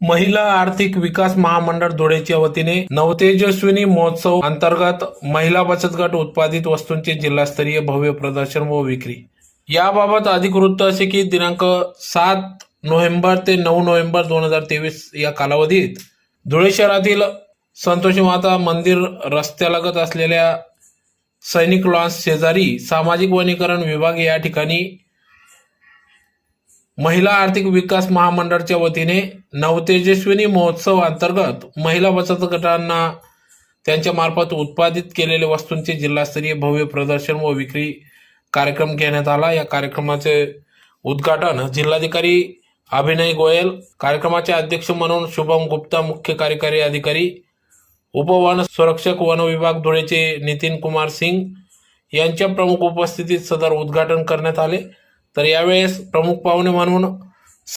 महिला आर्थिक विकास महामंडळ धुळेच्या वतीने नवतेजस्विनी महोत्सव अंतर्गत महिला बचत गट उत्पादित वस्तूंचे जिल्हास्तरीय भव्य प्रदर्शन व विक्री। याबाबत अधिक वृत्त असे की दिनांक 7 नोव्हेंबर ते 9 नोव्हेंबर 2023 या कालावधीत धुळे शहरातील संतोषी माता मंदिर रस्त्यालगत असलेल्या सैनिक लॉन्स शेजारी सामाजिक वनीकरण विभाग या ठिकाणी महिला आर्थिक विकास महामंडळाच्या वतीने नवतेजस्विनी महोत्सव अंतर्गत महिला बचत गटांना त्यांच्या मार्फत उत्पादित केलेल्या वस्तूंचे जिल्हास्तरीय भव्य प्रदर्शन व विक्री कार्यक्रम घेण्यात आला। या कार्यक्रमाचे उद्घाटन जिल्हाधिकारी अभिनय गोयल, कार्यक्रमाचे अध्यक्ष म्हणून शुभम गुप्ता, मुख्य कार्यकारी अधिकारी उपवन संरक्षक वन विभाग धुळेचे नितीन कुमार सिंग यांच्या प्रमुख उपस्थितीत सदर उद्घाटन करण्यात आले। तर यावेळेस प्रमुख पाहुणे म्हणून